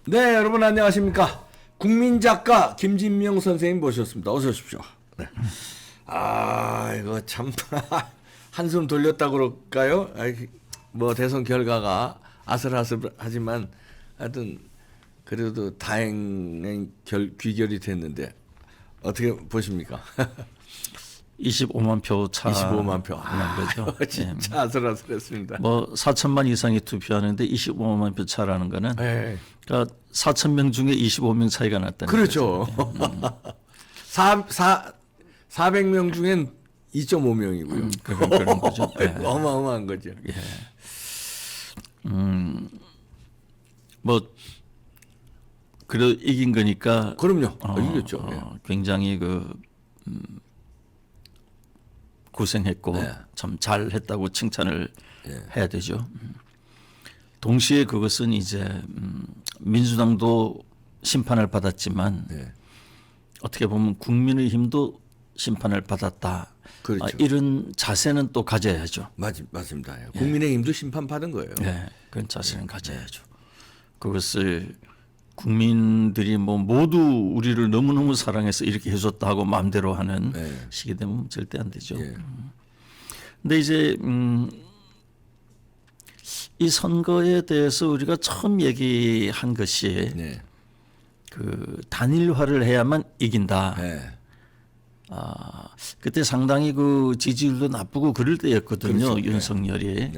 네, 여러분 안녕하십니까? 국민작가 김진명 선생님 모셨습니다. 어서 오십시오. 네. 이거 참 한숨 돌렸다 그럴까요? 뭐 대선 결과가 아슬아슬하지만 하여튼 그래도 다행히 귀결이 됐는데 어떻게 보십니까? 25만 표 차. 25만 표. 난 거죠. 진짜 아슬아슬했습니다. 뭐 4천만 이상이 투표하는데 25만 표 차라는 거는 네. 그러니까 4천 명 중에 25명 차이가 났다는 그렇죠. 거죠. 400명 중엔 2.5명이고요. 그런 거죠. 네. 어마어마한 거죠. 예. 뭐 그래 이긴 거니까. 그럼요. 이겼죠. 굉장히 고생했고 네. 참 잘했다고 칭찬을 네. 해야 되죠. 동시에 그것은 이제 민주당도 심판을 받았지만 네. 어떻게 보면 국민의힘도 심판을 받았다. 그렇죠. 이런 자세는 또 가져야죠. 맞습니다. 국민의힘도 심판 받은 거예요. 네, 그런 자세는 가져야죠. 그것을 국민들이 뭐 모두 우리를 너무너무 사랑해서 이렇게 해줬다 하고 마음대로 하는 시기 되면 절대 안 되죠. 근데 이제 이 선거에 대해서 우리가 처음 얘기한 것이 그 단일화를 해야만 이긴다. 그때 상당히 그 지지율도 나쁘고 그럴 때였거든요. 그렇죠. 윤석열이.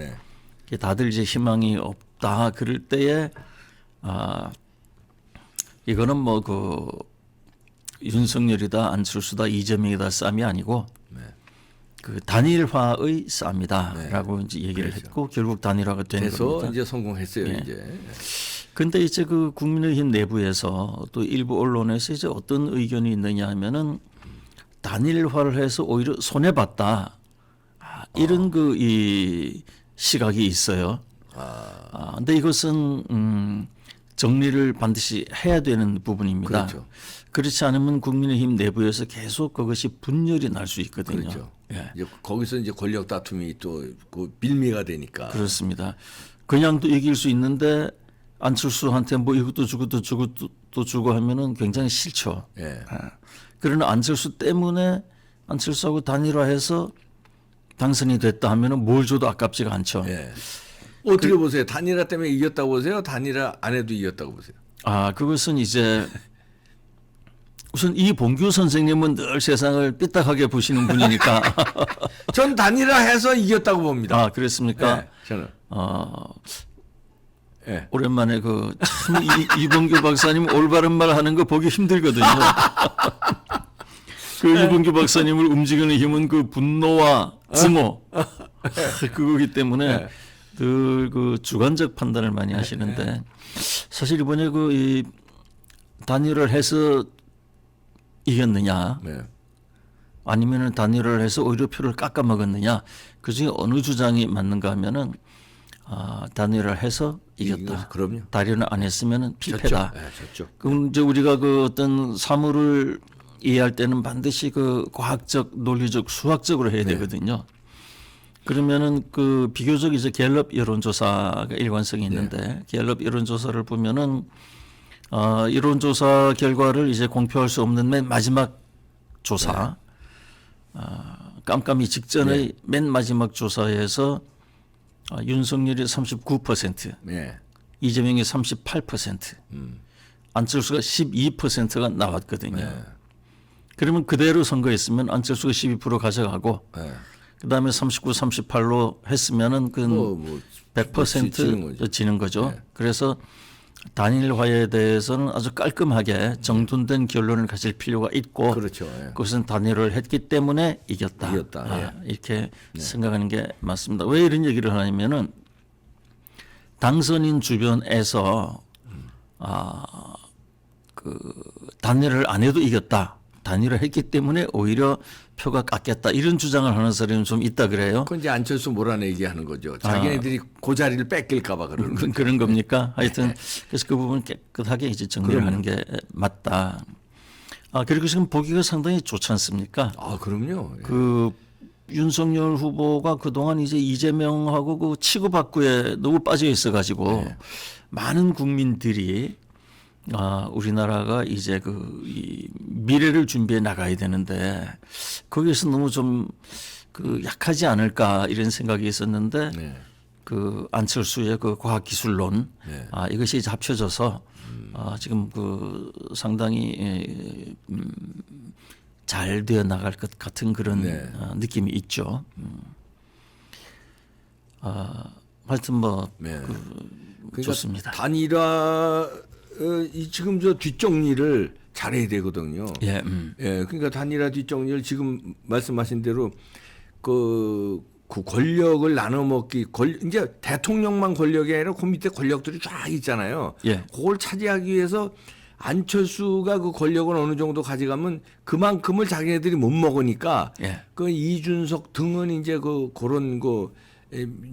다들 이제 희망이 없다. 그럴 때에 이거는 뭐 그 윤석열이다 안철수다 이재명이다 싸움이 아니고 그 단일화의 싸움이다라고 이제 얘기를 했고 결국 단일화가 된 겁니다. 이제 성공했어요. 이제. 근데 이제 그 국민의힘 내부에서 또 일부 언론에서 이제 어떤 의견이 있느냐 하면은 단일화를 해서 오히려 손해 봤다. 이런 이 시각이 있어요. 근데 이것은 정리를 반드시 해야 되는 부분입니다. 그렇죠. 그렇지 않으면 국민의힘 내부에서 계속 그것이 분열이 날 수 있거든요. 그렇죠. 이제 거기서 이제 권력 다툼이 또 그 빌미가 되니까. 그렇습니다. 그냥 또 이길 수 있는데 안철수한테 뭐 이것도 주고 또 주고 또 주고 하면은 굉장히 싫죠. 그러나 안철수 때문에 안철수하고 단일화해서 당선이 됐다 하면은 뭘 줘도 아깝지가 않죠. 어떻게 보세요? 단일화 때문에 이겼다고 보세요? 단일화 안 해도 이겼다고 보세요? 그것은 이제 우선 이봉규 선생님은 늘 세상을 삐딱하게 보시는 분이니까. 전 단일화해서 이겼다고 봅니다. 그랬습니까? 저는. 오랜만에 참 이봉규 박사님 올바른 말 하는 거 보기 힘들거든요. 이봉규 박사님을 움직이는 힘은 그 분노와 증오 그거기 때문에 늘 주관적 판단을 많이 하시는데 사실 이번에 이 단일화를 해서 이겼느냐 아니면은 단일화를 해서 오히려 표를 깎아 먹었느냐 그중에 어느 주장이 맞는가 하면은 단일화를 해서 이겼다. 그럼요. 단일화 안 했으면은 필패다. 졌죠. 그럼 이제 우리가 어떤 사물을 이해할 때는 반드시 과학적, 논리적, 수학적으로 해야 되거든요. 그러면은 비교적 이제 갤럽 여론조사가 일관성이 있는데 갤럽 여론조사를 보면은 여론조사 결과를 이제 공표할 수 없는 맨 마지막 조사, 깜깜이 직전의 맨 마지막 조사에서 윤석열이 39%, 이재명이 38%, 안철수가 12%가 나왔거든요. 그러면 그대로 선거했으면 안철수가 12% 가져가고 그다음에 39, 38로 했으면은 100% 지는 거죠. 그래서 단일화에 대해서는 아주 깔끔하게 정돈된 결론을 가질 필요가 있고 그렇죠. 그것은 단일화를 했기 때문에 이겼다. 이렇게 생각하는 게 맞습니다. 왜 이런 얘기를 하냐면은 당선인 주변에서 단일화를 안 해도 이겼다. 단일화 했기 때문에 오히려 표가 깎였다. 이런 주장을 하는 사람이 좀 있다 그래요. 그건 이제 안철수 몰아내기 하는 거죠. 자기네들이 그 자리를 뺏길까 봐 그런 겁니까? 하여튼 그래서 그 부분 깨끗하게 이제 정리를 하는 게 맞다. 그리고 지금 보기가 상당히 좋지 않습니까? 그럼요. 윤석열 후보가 그동안 이제 이재명하고 치고받고에 너무 빠져 있어 가지고 많은 국민들이 우리나라가 이제 이 미래를 준비해 나가야 되는데 거기에서 너무 좀 그 약하지 않을까 이런 생각이 있었는데 네. 그 안철수의 그 과학기술론 네. 이것이 이제 합쳐져서 지금 그 상당히 잘 되어 나갈 것 같은 그런 네. 느낌이 있죠. 하여튼 뭐 네. 그러니까 좋습니다. 단일화 이 지금 저 뒷정리를 잘해야 되거든요. 예, 그러니까 단일화 뒷정리를 지금 말씀하신 대로 그 권력을 나눠 먹기 이제 대통령만 권력이 아니라 그 밑에 권력들이 쫙 있잖아요. 예. 그걸 차지하기 위해서 안철수가 그 권력을 어느 정도 가져가면 그만큼을 자기네들이 못 먹으니까 예. 그 이준석 등은 이제 그런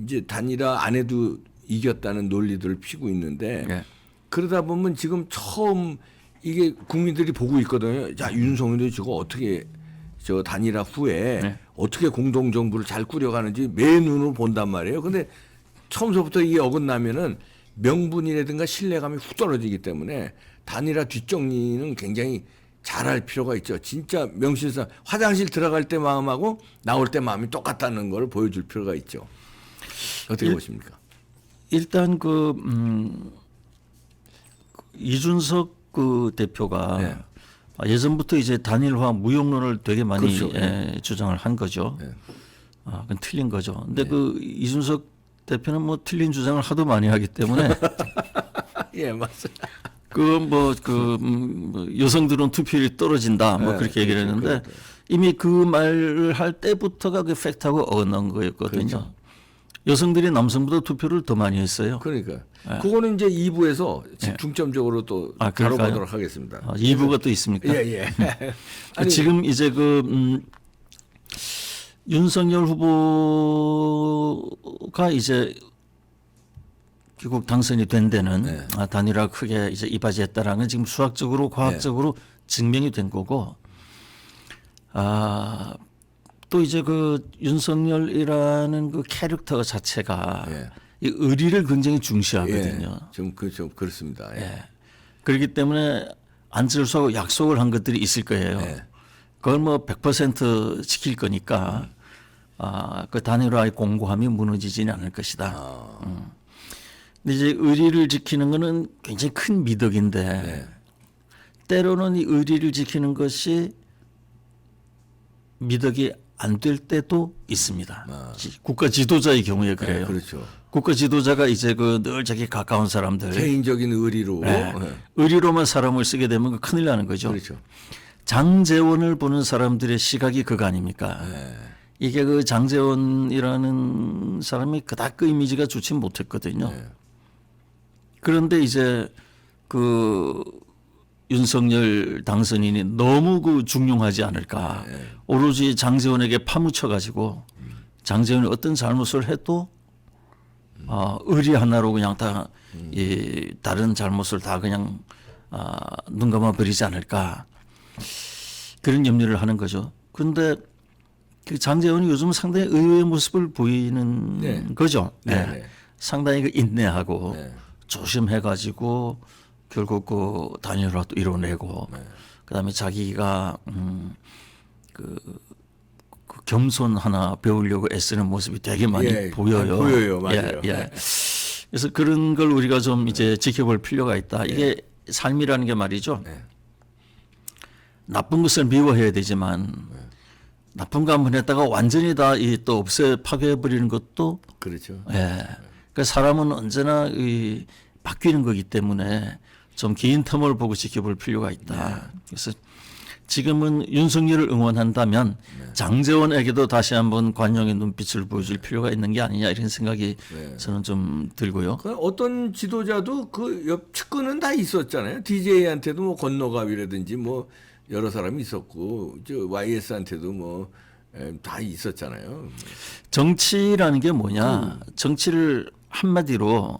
이제 단일화 안 해도 이겼다는 논리들을 피고 있는데 예. 그러다 보면 지금 처음 이게 국민들이 보고 있거든요. 자, 윤석열이 저거 어떻게 저 단일화 후에 네. 어떻게 공동정부를 잘 꾸려가는지 매 눈으로 본단 말이에요. 근데 처음서부터 이게 어긋나면은 명분이라든가 신뢰감이 훅 떨어지기 때문에 단일화 뒷정리는 굉장히 잘할 필요가 있죠. 진짜 명실상 화장실 들어갈 때 마음하고 나올 때 마음이 똑같다는 걸 보여줄 필요가 있죠. 어떻게 보십니까? 일단 이준석 그 대표가 네. 예전부터 이제 단일화 무용론을 되게 많이 그렇죠. 주장을 한 거죠. 네. 그건 틀린 거죠. 근데 그 이준석 대표는 뭐 틀린 주장을 하도 많이 하기 때문에 예, 맞습니다. 뭐 여성들은 투표율이 떨어진다 뭐 네, 그렇게 얘기를 그렇죠. 했는데 그렇죠. 이미 그 말을 할 때부터가 그 팩트하고 어긋난 거였거든요. 그렇죠. 여성들이 남성보다 투표를 더 많이 했어요. 그러니까 그거는 이제 2부에서 중점적으로 또 그럴까요? 다뤄보도록 하겠습니다. 2부가 또 있습니까? 예. 아니, 지금 이제 윤석열 후보가 이제 결국 당선이 된 데는 단일화 크게 이제 이바지했다라는 건 지금 수학적으로 과학적으로 증명이 된 거고 또 이제 그 윤석열이라는 그 캐릭터 자체가 이 의리를 굉장히 중시하거든요. 좀 그렇습니다. 그렇기 때문에 안철수하고 약속을 한 것들이 있을 거예요. 그걸 뭐 100% 지킬 거니까 그 단일화의 공고함이 무너지지는 않을 것이다. 근데 이제 의리를 지키는 거는 굉장히 큰 미덕인데 때로는 이 의리를 지키는 것이 미덕이 안 될 때도 있습니다. 국가 지도자의 경우에 그래요. 그렇죠. 국가 지도자가 이제 늘 자기 가까운 사람들 개인적인 의리로 의리로만 사람을 쓰게 되면 그 큰일 나는 거죠. 그렇죠. 장제원을 보는 사람들의 시각이 그거 아닙니까? 이게 그 장제원이라는 사람이 그닥 그 이미지가 좋지 못했거든요. 그런데 이제 그 윤석열 당선인이 너무 그 중용하지 않을까. 오로지 장제원에게 파묻혀 가지고 장제원이 어떤 잘못을 해도 의리 하나로 그냥 다 이 다른 잘못을 다 그냥 눈 감아 버리지 않을까. 그런 염려를 하는 거죠. 그런데 그 장제원이 요즘 상당히 의외의 모습을 보이는 거죠. 상당히 그 인내하고 조심해가지고 결국 그 단일화도 이뤄내고 그다음에 자기가 그 겸손 하나 배우려고 애쓰는 모습이 되게 많이 보여요. 보여요, 맞아요. 그래서 그런 걸 우리가 좀 이제 지켜볼 필요가 있다. 이게 삶이라는 게 말이죠. 나쁜 것을 미워해야 되지만 나쁜 거 한번 했다가 완전히 다 또 파괴해 버리는 것도 그렇죠. 그러니까 사람은 언제나 바뀌는 거기 때문에 좀 긴 텀을 보고 지켜볼 필요가 있다. 그래서 지금은 윤석열을 응원한다면 장제원에게도 다시 한번 관용의 눈빛을 보여줄 필요가 있는 게 아니냐 이런 생각이 저는 좀 들고요. 어떤 지도자도 그 옆 측근은 다 있었잖아요. DJ한테도 뭐 건너갑이라든지 뭐 여러 사람이 있었고 저 YS한테도 뭐 다 있었잖아요. 정치라는 게 뭐냐? 정치를 한마디로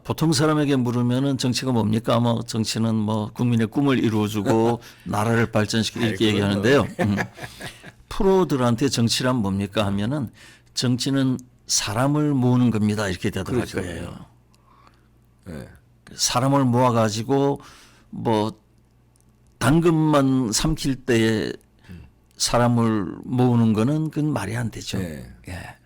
보통 사람에게 물으면은 정치가 뭡니까? 뭐 정치는 뭐 국민의 꿈을 이루어주고 나라를 발전시키고 이렇게 얘기하는데요. 프로들한테 정치란 뭡니까 하면은 정치는 사람을 모으는 겁니다. 이렇게 대답할 거예요. 사람을 모아가지고 뭐 당근만 삼킬 때에 사람을 모으는 거는 그건 말이 안 되죠. 네. 예.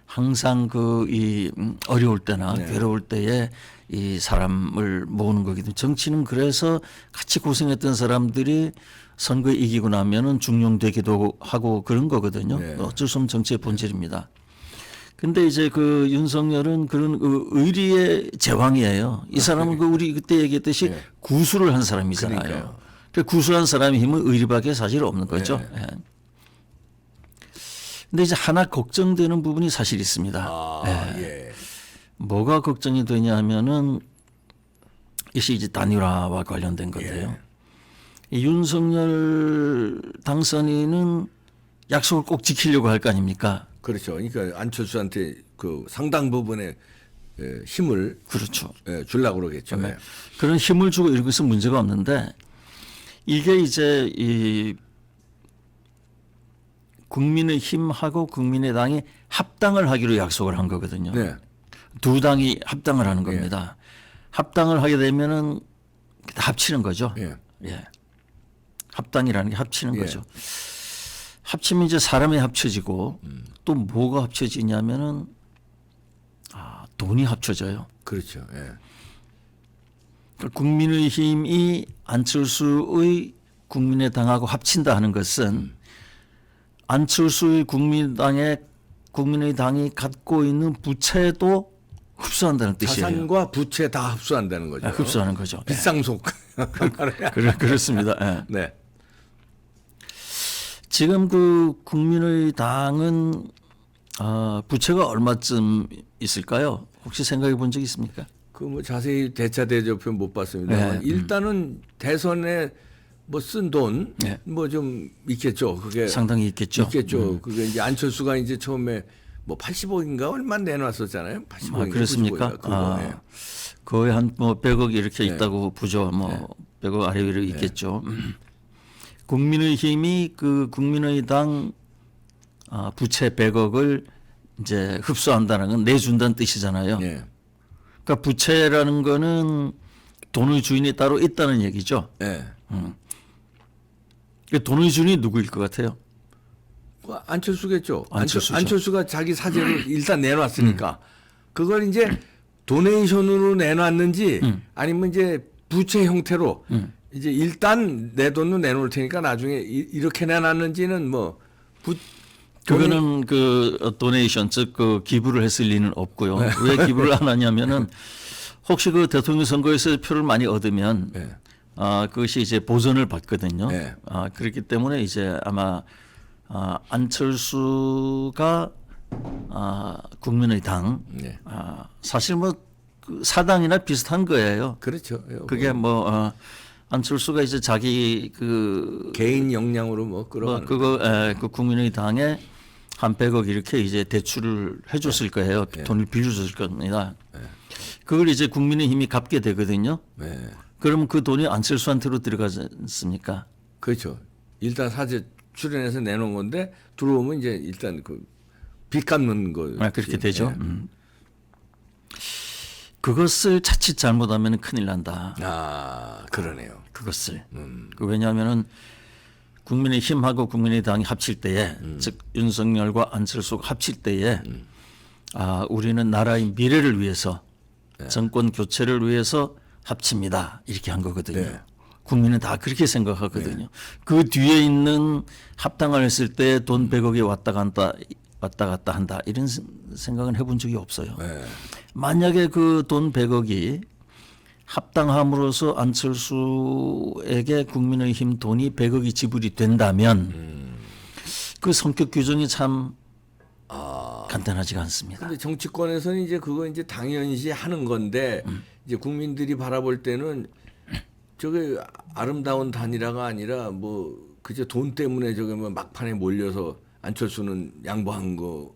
항상 이 어려울 때나 네. 괴로울 때에 이 사람을 모으는 거기 때문에 정치는 그래서 같이 고생했던 사람들이 선거에 이기고 나면은 중용되기도 하고 그런 거거든요. 네. 어쩔 수 없는 정치의 본질입니다. 근데 이제 그 윤석열은 그런 의리의 제왕이에요. 이 사람은 그 우리 그때 얘기했듯이 네. 구수를 한 사람이잖아요. 그러니까요. 그 구수한 사람의 힘은 의리밖에 사실 없는 거죠. 네. 예. 근데 이제 하나 걱정되는 부분이 사실 있습니다. 아, 예. 예. 뭐가 걱정이 되냐 하면은 이것이 이제 단일화와 관련된 건데요. 이 윤석열 당선인은 약속을 꼭 지키려고 할 거 아닙니까? 그렇죠. 그러니까 안철수한테 그 상당 부분의 힘을 그렇죠. 주려고 그러겠죠. 예. 그런 힘을 주고 이런 것은 문제가 없는데 이게 이제 이 국민의힘하고 국민의당이 합당을 하기로 약속을 한 거거든요. 네. 두 당이 합당을 하는 겁니다. 합당을 하게 되면은 합치는 거죠. 예. 예. 합당이라는 게 합치는 예. 거죠. 합치면 이제 사람이 합쳐지고 또 뭐가 합쳐지냐면은 돈이 합쳐져요. 그렇죠. 예. 국민의힘이 안철수의 국민의당하고 합친다 하는 것은 안철수의 국민의당이 갖고 있는 부채도 흡수한다는 뜻이에요. 자산과 부채 다 흡수한다는 거죠. 흡수하는 거죠. 빗상속. 그렇습니다. 예. 네. 지금 그 국민의당은 부채가 얼마쯤 있을까요? 혹시 생각해 본 적 있습니까? 그 뭐 자세히 대차 대조표 못 봤습니다. 네. 일단은 대선에 뭐 쓴 돈 네. 뭐 좀 있겠죠. 그게 상당히 있겠죠. 있겠죠. 그게 이제 안철수가 이제 처음에 뭐 80억인가 얼마 내놨었잖아요. 80억인가 그렇습니까? 95억인가 그거. 예. 거의 한 뭐 100억 이렇게 네. 있다고 보죠. 뭐 100억 아래 위로 있겠죠. 국민의힘이 그 국민의당 부채 100억을 이제 흡수한다는 건 내준다는 뜻이잖아요. 예. 그러니까 부채라는 거는 돈의 주인이 따로 있다는 얘기죠. 예. 그 돈의 주인이 누구일 것 같아요? 그 안철수겠죠. 안철수죠. 안철수가 자기 사재를 일단 내놨으니까 그걸 이제 도네이션으로 내놨는지 아니면 이제 부채 형태로 이제 일단 내 돈은 내놓을 테니까 나중에 이렇게 내놨는지는 뭐 그거는 그 도네이션 즉 그 기부를 했을 리는 없고요. 왜 기부를 안 하냐면은 혹시 그 대통령 선거에서 표를 많이 얻으면 네. 그것이 이제 보전을 받거든요. 네. 그렇기 때문에 이제 아마 안철수가 국민의당 네. 사실 뭐 그 사당이나 비슷한 거예요. 그렇죠. 그게 뭐 안철수가 이제 자기 그 개인 역량으로 뭐 끌어가는 그 국민의당에 한 100억 이렇게 이제 대출을 해줬을 거예요. 돈을 빌려줬을 겁니다. 그걸 이제 국민의힘이 갚게 되거든요. 네. 그러면 그 돈이 안철수한테로 들어가지 않습니까? 그렇죠. 일단 사재 출연해서 내놓은 건데 들어오면 이제 일단 그 빚 갚는 거. 그렇게 되죠. 예. 그것을 자칫 잘못하면 큰일 난다. 그러네요. 그것을. 왜냐하면은 국민의힘하고 국민의당이 합칠 때에 즉 윤석열과 안철수가 합칠 때에 우리는 나라의 미래를 위해서 정권 교체를 위해서 합칩니다. 이렇게 한 거거든요. 네. 국민은 다 그렇게 생각하거든요. 그 뒤에 있는 합당을 했을 때 돈 100억이 왔다 갔다 한다. 이런 생각은 해본 적이 없어요. 네. 만약에 그 돈 100억이 합당함으로써 안철수에게 국민의힘 돈이 100억이 지불이 된다면 그 성격 규정이 참 간단하지가 않습니다. 근데 정치권에서는 이제 그거 이제 당연시 하는 건데 이제 국민들이 바라볼 때는 저게 아름다운 단일화가 아니라 뭐 그저 돈 때문에 저게 뭐 막판에 몰려서 안철수는 양보한 거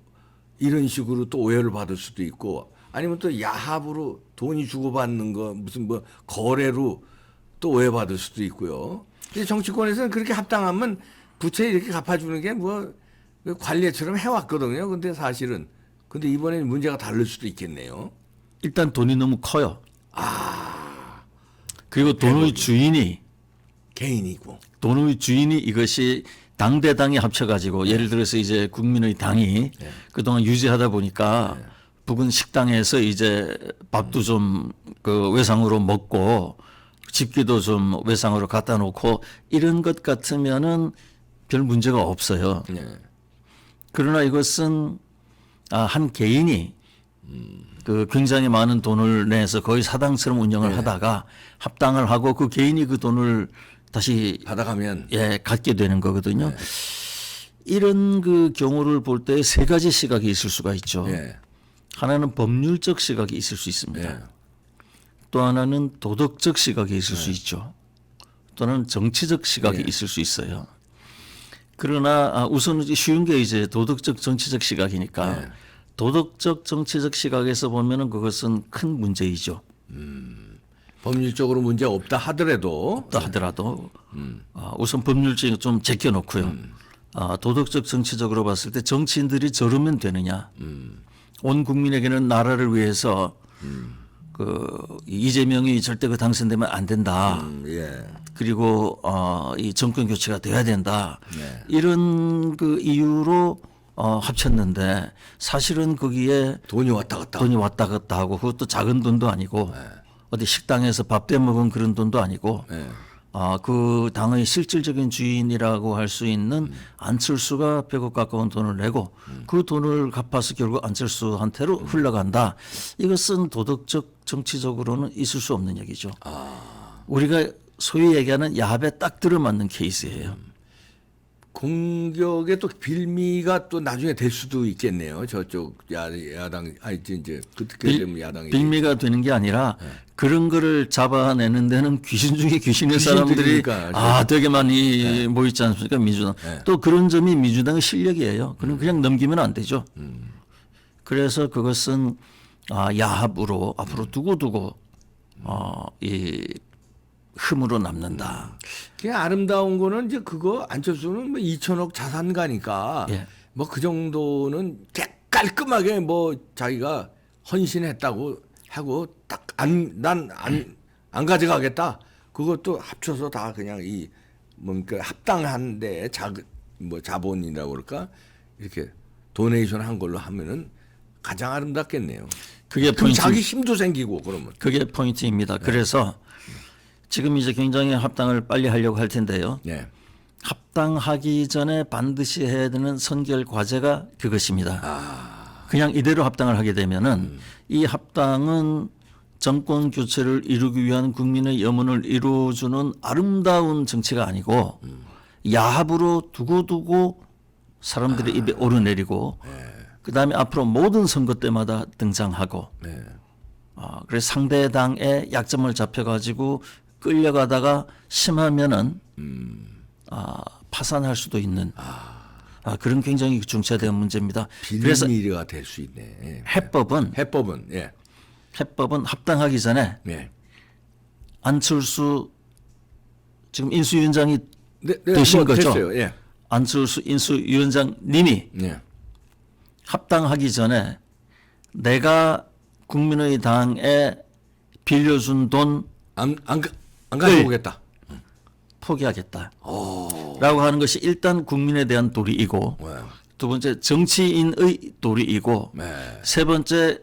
이런 식으로 또 오해를 받을 수도 있고 아니면 또 야합으로 돈이 주고받는 거 무슨 뭐 거래로 또 오해받을 수도 있고요. 근데 정치권에서는 그렇게 합당하면 부채 이렇게 갚아주는 게 뭐 관례처럼 해왔거든요. 근데 사실은 근데 이번에는 문제가 다를 수도 있겠네요. 일단 돈이 너무 커요. 그리고 돈의 주인이 개인이고. 돈의 주인이 이것이 당대당이 합쳐가지고 예를 들어서 이제 국민의 당이 그동안 유지하다 보니까 부근 식당에서 이제 밥도 좀 그 외상으로 먹고 집기도 좀 외상으로 갖다 놓고 이런 것 같으면은 별 문제가 없어요. 네. 그러나 이것은 한 개인이 그 굉장히 많은 돈을 내서 거의 사당처럼 운영을 하다가 합당을 하고 그 개인이 그 돈을 다시 받아가면 갖게 되는 거거든요. 이런 그 경우를 볼 때 세 가지 시각이 있을 수가 있죠. 하나는 법률적 시각이 있을 수 있습니다. 또 하나는 도덕적 시각이 있을 수 있죠. 또는 정치적 시각이 있을 수 있어요. 그러나 우선 쉬운 게 이제 도덕적 정치적 시각이니까 도덕적 정치적 시각에서 보면은 그것은 큰 문제이죠. 법률적으로 문제 없다 하더라도 우선 법률적인 좀 제껴놓고요. 도덕적 정치적으로 봤을 때 정치인들이 저러면 되느냐. 온 국민에게는 나라를 위해서 그 이재명이 절대 그 당선되면 안 된다. 그리고 이 정권 교체가 돼야 된다. 이런 그 이유로 합쳤는데 사실은 거기에 돈이 왔다 갔다 하고 그것도 작은 돈도 아니고 어디 식당에서 밥 빼먹은 그런 돈도 아니고 그 당의 실질적인 주인이라고 할 수 있는 안철수가 100억 가까운 돈을 내고 그 돈을 갚아서 결국 안철수한테로 흘러간다. 이것은 도덕적 정치적으로는 있을 수 없는 얘기죠. 우리가 소위 얘기하는 야합에 딱 들어맞는 케이스예요. 공격에 또 빌미가 또 나중에 될 수도 있겠네요. 저쪽 야당 이제 그렇게 되면 야당이 빌미가 되는 게 아니라 그런 거를 잡아내는 데는 귀신 중에 귀신의 사람들이 되게 많이 모이지 않습니까? 민주당. 또 그런 점이 민주당의 실력이에요. 그냥 넘기면 안 되죠. 그래서 그것은 야합으로 앞으로 두고두고 이 흠으로 남는다. 그게 아름다운 거는 이제 그거 안철수는 뭐 2천억 자산가니까 뭐 그 정도는 깔끔하게 뭐 자기가 헌신했다고 하고 딱 난 안 가져가겠다. 그것도 합쳐서 다 그냥 이 뭔가 합당한데 뭐 자본이라고 그럴까 이렇게 도네이션 한 걸로 하면은 가장 아름답겠네요. 그게 그럼 자기 힘도 생기고 그러면 그게 포인트입니다. 그래서 지금 이제 굉장히 합당을 빨리 하려고 할 텐데요. 합당하기 전에 반드시 해야 되는 선결 과제가 그것입니다. 그냥 이대로 합당을 하게 되면은 이 합당은 정권 교체를 이루기 위한 국민의 염원을 이루어주는 아름다운 정치가 아니고 야합으로 두고두고 사람들의 입에 오르내리고 그다음에 앞으로 모든 선거 때마다 등장하고 그래서 상대 당의 약점을 잡혀가지고 끌려가다가 심하면은 파산할 수도 있는 그런 굉장히 중차대한 문제입니다. 그래서 빌미가 될 수 있네. 해법은 합당하기 전에 안철수 지금 인수위원장이 되신 거죠. 됐어요. 안철수 인수위원장님이 합당하기 전에 내가 국민의당에 빌려준 돈 안 가져오겠다. 포기하겠다. 라고 하는 것이 일단 국민에 대한 도리이고 두 번째 정치인의 도리이고 세 번째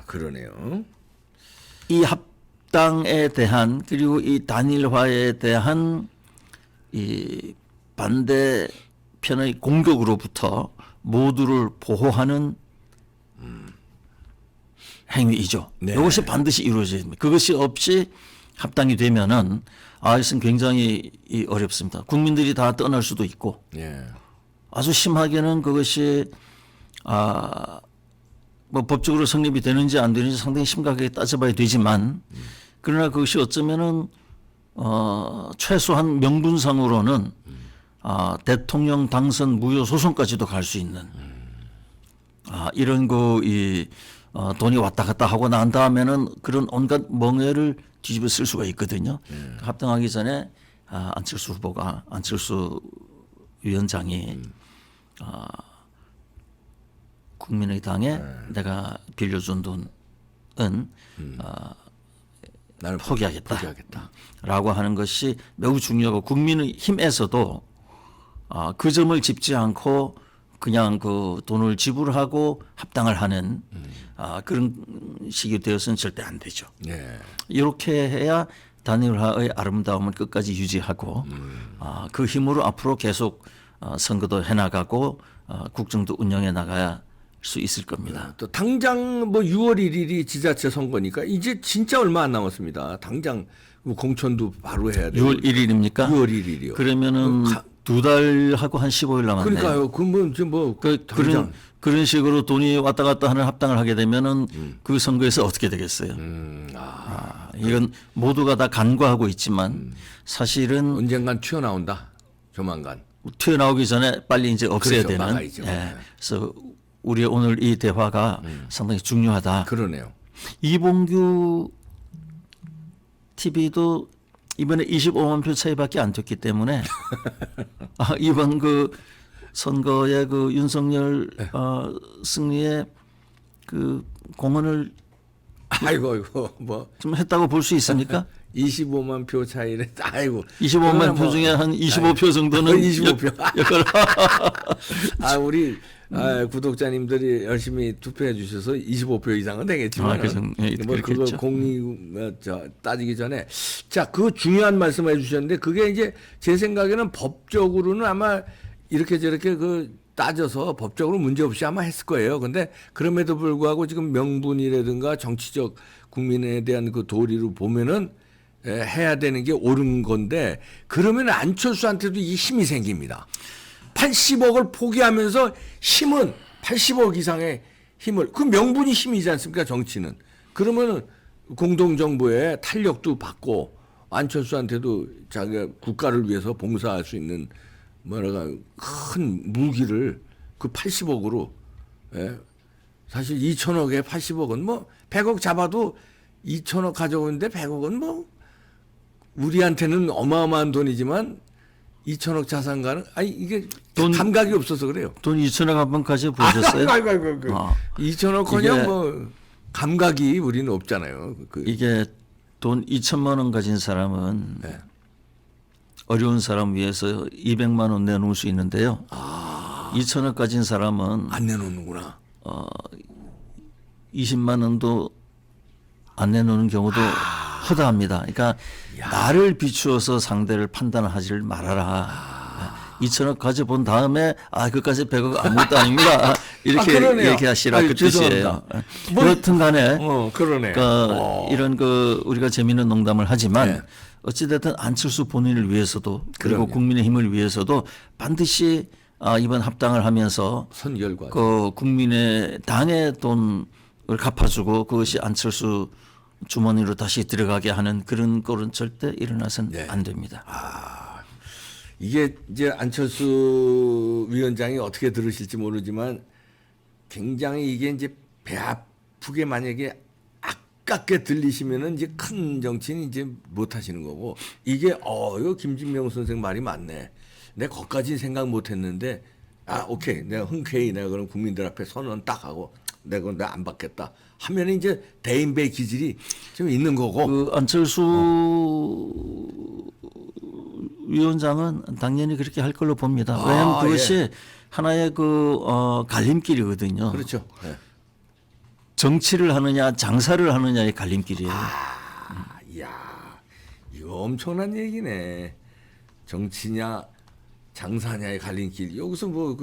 그러네요. 이 합당에 대한 그리고 이 단일화에 대한 이 반대편의 공격으로부터 모두를 보호하는 행위이죠. 이것이 반드시 이루어져야 됩니다. 그것이 없이 합당이 되면은 이것은 굉장히 어렵습니다. 국민들이 다 떠날 수도 있고 아주 심하게는 그것이 뭐 법적으로 성립이 되는지 안 되는지 상당히 심각하게 따져봐야 되지만 그러나 그것이 어쩌면은 최소한 명분상으로는 대통령 당선 무효 소송까지도 갈 수 있는 이런 돈이 왔다 갔다 하고 난 다음에는 그런 온갖 멍해를 뒤집어 쓸 수가 있거든요. 합당하기 전에 안철수 위원장이 국민의당에 내가 빌려준 돈은 나는 포기하겠다. 포기하겠다. 라고 하는 것이 매우 중요하고 국민의힘에서도 그 점을 짚지 않고 그냥 그 돈을 지불하고 합당을 하는 그런 식이 되어서는 절대 안 되죠. 예. 이렇게 해야 단일화의 아름다움을 끝까지 유지하고 그 힘으로 앞으로 계속 선거도 해나가고 국정도 운영해 나가야 수 있을 겁니다. 또 당장 뭐 6월 1일이 지자체 선거니까 이제 진짜 얼마 안 남았습니다. 당장 뭐 공천도 바로 해야 돼요. 6월 1일입니까? 6월 1일이요. 그러면은 2달하고 한 15일 남았네요. 그러니까요. 그뭐 이제 뭐 당장. 그런 식으로 돈이 왔다 갔다 하는 합당을 하게 되면은 그 선거에서 어떻게 되겠어요? 이건 모두가 다 간과하고 있지만 사실은 언젠간 튀어나온다. 조만간. 튀어나오기 전에 빨리 이제 없애야 그렇죠. 되는. 막아야죠. 네. 그래서 우리 오늘 이 대화가 상당히 중요하다. 그러네요. 이봉규 TV도 이번에 25만 표 차이밖에 안 됐기 때문에 이번 그 선거의 그 윤석열 승리에 그 공헌을 아이고 뭐 좀 했다고 볼 수 있습니까? 25만 표 차이래. 아이고. 25만 표 중에 한 25표 정도는 25표. 역할. 우리 구독자님들이 열심히 투표해 주셔서 25표 이상은 되겠지만 뭐 그거 공이 따지기 전에 자, 그 중요한 말씀해 주셨는데 그게 이제 제 생각에는 법적으로는 아마 이렇게 저렇게 그 따져서 법적으로 문제 없이 아마 했을 거예요. 근데 그럼에도 불구하고 지금 명분이라든가 정치적 국민에 대한 그 도리로 보면은 해야 되는 게 옳은 건데 그러면 안철수한테도 이 힘이 생깁니다. 80억을 포기하면서 힘은 80억 이상의 힘을 그 명분이 힘이지 않습니까? 정치는. 그러면은 공동정부의 탄력도 받고 안철수한테도 자기가 국가를 위해서 봉사할 수 있는 뭐랄까 큰 무기를 그 80억으로 사실 2천억에 80억은 뭐 100억 잡아도 2천억 가져오는데 100억은 뭐 우리한테는 어마어마한 돈이지만 2천억 자산가는 이게 감각이 없어서 그래요. 돈 2천억 한 번 가져 보셨어요? 아이고. 2천억커녕 뭐 감각이 우리는 없잖아요. 이게 돈 2천만 원 가진 사람은 어려운 사람 위해서 200만 원 내놓을 수 있는데요. 2천억 가진 사람은 안 내놓는구나. 20만 원도 안 내놓는 경우도 허다합니다. 그러니까 나를 비추어서 상대를 판단하지를 말아라. 2천억 가져본 다음에 그까지 100억 아무것도 아닙니다. 이렇게 얘기하시라 그 뜻이에요. 그렇든 간에 그러네. 이런 그 우리가 재미있는 농담을 하지만 어찌됐든 안철수 본인을 위해서도 그리고 국민의힘을 위해서도 반드시 이번 합당을 하면서 선결과 그 국민의 당의 돈을 갚아주고 그것이 안철수 주머니로 다시 들어가게 하는 그런 꼴은 절대 일어나서는 안 됩니다. 이게 이제 안철수 위원장이 어떻게 들으실지 모르지만 굉장히 이게 이제 배 아프게 만약에 아깝게 들리시면은 이제 큰 정치는 이제 못 하시는 거고 이게 이거 김진명 선생 말이 맞네. 내가 거기까지 생각 못 했는데 오케이. 내가 흔쾌히 내가 그럼 국민들 앞에 선언 딱 하고 내가 안 받겠다 하면 이제 대인배 기질이 좀 있는 거고. 그 안철수 위원장은 당연히 그렇게 할 걸로 봅니다. 왜냐하면 그것이 하나의 그 갈림길이거든요. 그렇죠. 정치를 하느냐 장사를 하느냐의 갈림길이에요. 이야, 이거 엄청난 얘기네. 정치냐 장사냐의 갈림길. 여기서 뭐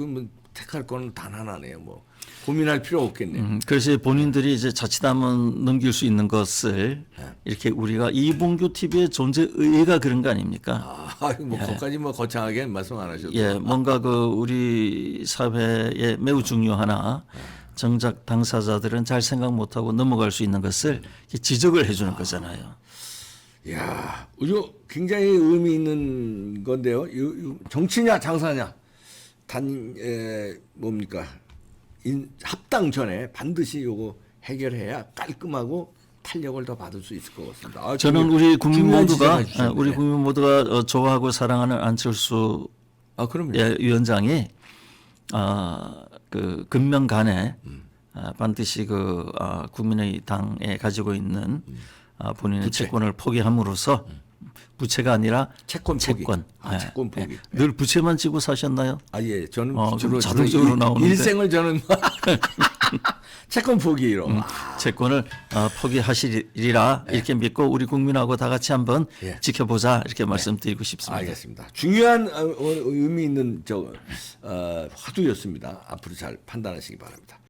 택할 거는 단 하나네요. 뭐 고민할 필요 없겠네요. 그래서 본인들이 이제 자칫하면 넘길 수 있는 것을 이렇게 우리가 이봉규 TV의 존재 의의가 그런 거 아닙니까? 뭐 그것까지 뭐 거창하게 말씀 안 하셔도. 뭔가 그 우리 사회에 매우 중요하나 정작 당사자들은 잘 생각 못하고 넘어갈 수 있는 것을 지적을 해주는 거잖아요. 이야, 이거 굉장히 의미 있는 건데요. 정치냐 장사냐 뭡니까? 합당 전에 반드시 요거 해결해야 깔끔하고 탄력을 더 받을 수 있을 것 같습니다. 저는 우리 국민 모두가 좋아하고 사랑하는 안철수 위원장이 그 근명간에 반드시 그 국민의 당에 가지고 있는 본인의 부채. 채권을 포기함으로써 부채가 아니라 채권 포기. 채권. 아, 채권 포기. 늘 부채만 지고 사셨나요? 아, 예. 저는 그럼 주로 자동적으로 나오는데. 일생을 저는 채권 포기로. 채권을 포기하시리라 이렇게 믿고 우리 국민하고 다 같이 한번 예. 지켜보자 이렇게 말씀드리고 싶습니다. 알겠습니다. 중요한 의미 있는 화두였습니다. 앞으로 잘 판단하시기 바랍니다.